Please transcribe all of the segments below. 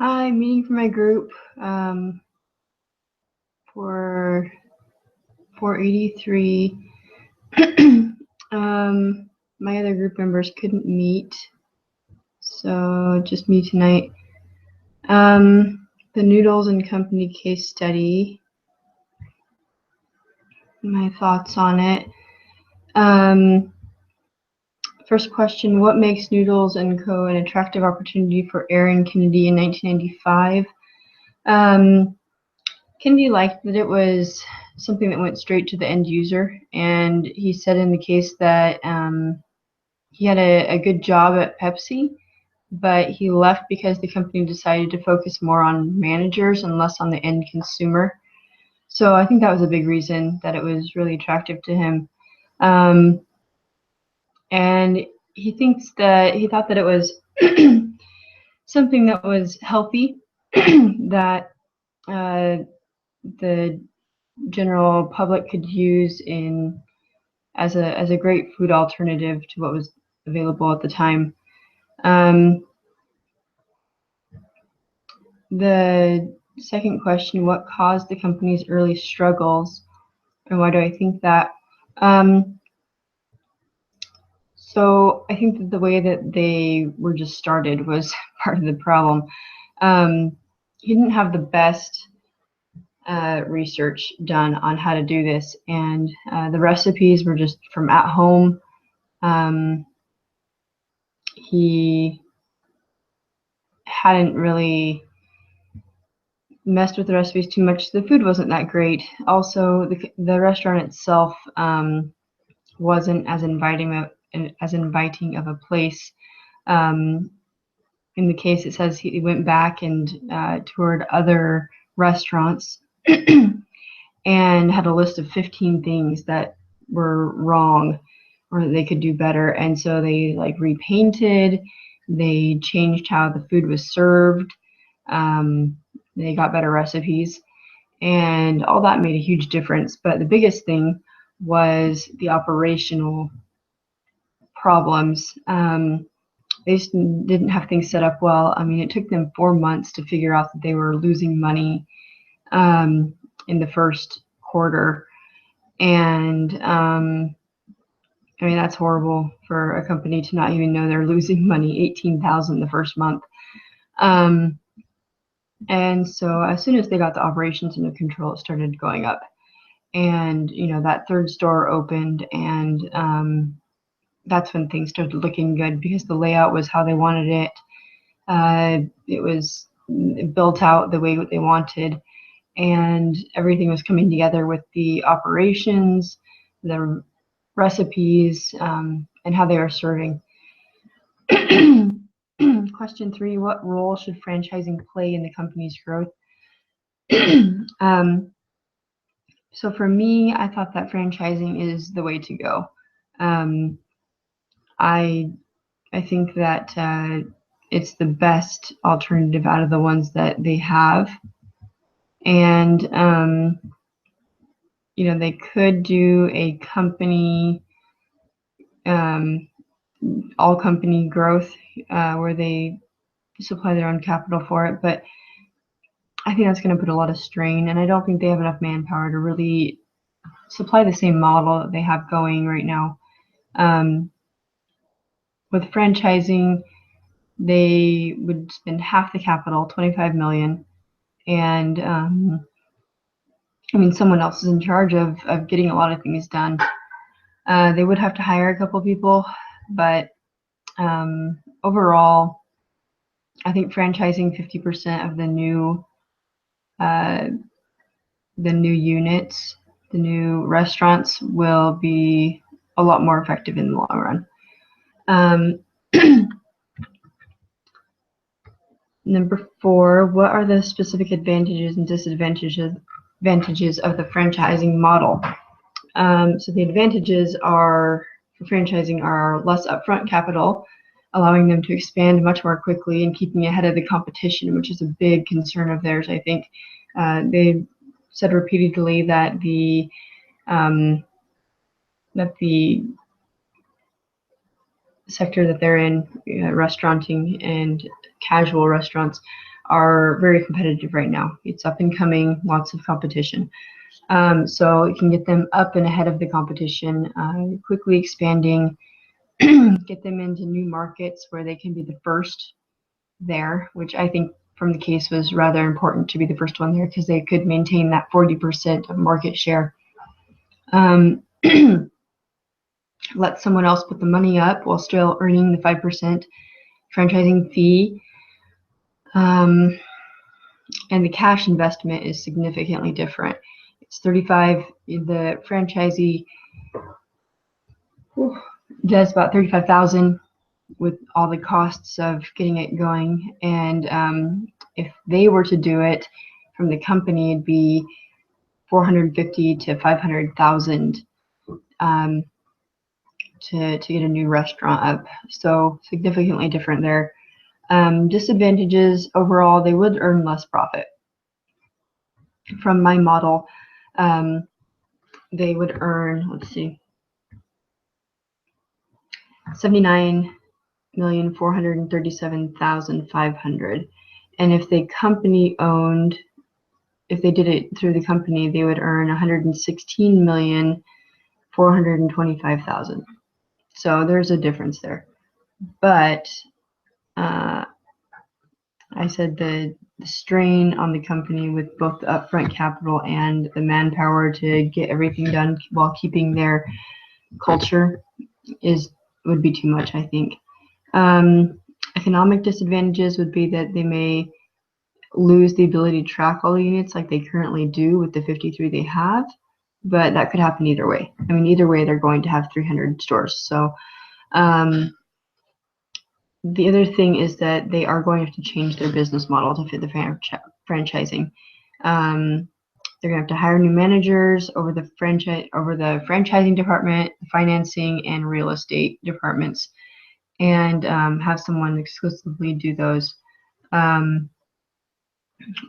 Hi, meeting for my group for 483. My other group members couldn't meet, so just me tonight. The Noodles and Company case study, my thoughts on it. First question, what makes Noodles and Co. an attractive opportunity for Aaron Kennedy in 1995? Kennedy liked that it was something that went straight to the end user, and he said in the case that he had a good job at Pepsi, but he left because the company decided to focus more on managers and less on the end consumer. So I think that was a big reason that it was really attractive to him. And he thought that it was something that was healthy, that the general public could use as a great food alternative to what was available at the time. The second question, what caused the company's early struggles, and why do I think that? So I think that the way that they were just started was part of the problem. He didn't have the best research done on how to do this, and the recipes were just from at home. He hadn't really messed with the recipes too much. The food wasn't that great. Also, the restaurant itself wasn't as inviting of a place. In the case, it says he went back and toured other restaurants and had a list of 15 things that were wrong or that they could do better. And so they like repainted, they changed how the food was served, they got better recipes, and all that made a huge difference. But the biggest thing was the operational problems. They just didn't have things set up well. I mean, it took them 4 months to figure out that they were losing money in the first quarter. And I mean, that's horrible for a company to not even know they're losing money, $18,000 the first month. And so as soon as they got the operations under control, it started going up. And, you know, that third store opened, and that's when things started looking good because the layout was how they wanted it. It was built out the way they wanted, and everything was coming together with the operations, the recipes, and how they were serving. Question 3, what role should franchising play in the company's growth? So for me, I thought that franchising is the way to go. I think that it's the best alternative out of the ones that they have. And, you know, they could do a company, all company growth, where they supply their own capital for it. But I think that's going to put a lot of strain, and I don't think they have enough manpower to really supply the same model that they have going right now. With franchising, they would spend half the capital, $25 million, and I mean, someone else is in charge of getting a lot of things done. They would have to hire a couple people, but overall, I think franchising 50% of the new units, the new restaurants, will be a lot more effective in the long run. Number 4, what are the specific advantages and disadvantages of the franchising model? So the advantages for franchising are less upfront capital, allowing them to expand much more quickly and keeping ahead of the competition, which is a big concern of theirs, I think. They said repeatedly that the sector that they're in, restauranting and casual restaurants, are very competitive right now. It's up and coming, lots of competition. So you can get them up and ahead of the competition, quickly expanding, get them into new markets where they can be the first there, which I think from the case was rather important to be the first one there because they could maintain that 40% of market share. Let someone else put the money up while still earning the 5% franchising fee. And the cash investment is significantly different. It's 35, the franchisee does about 35,000 with all the costs of getting it going. And if they were to do it from the company, it'd be 450 to 500,000 to get a new restaurant up. So significantly different there. Disadvantages overall, they would earn less profit. From my model, they would earn, let's see, 79,437,500. And if they company owned, if they did it through the company, they would earn 116,425,000. So there's a difference there. But I said the strain on the company with both the upfront capital and the manpower to get everything done while keeping their culture would be too much, I think. Economic disadvantages would be that they may lose the ability to track all the units like they currently do with the 53 they have, but that could happen either way. I mean, either way, they're going to have 300 stores. So the other thing is that they are going to have to change their business model to fit the franchising. They're going to have to hire new managers over the franchising department, financing, and real estate departments, and have someone exclusively do those.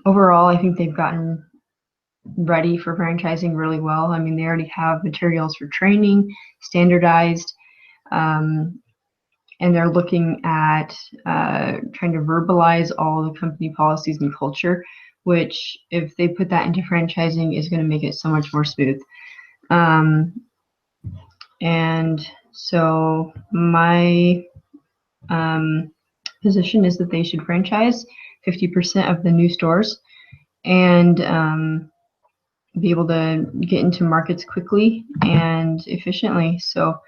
Overall, I think they've gotten ready for franchising really well. I mean, they already have materials for training, standardized, and they're looking at trying to verbalize all the company policies and culture, which if they put that into franchising is going to make it so much more smooth. And so my position is that they should franchise 50% of the new stores and be able to get into markets quickly and efficiently. So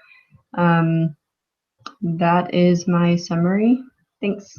that is my summary. Thanks.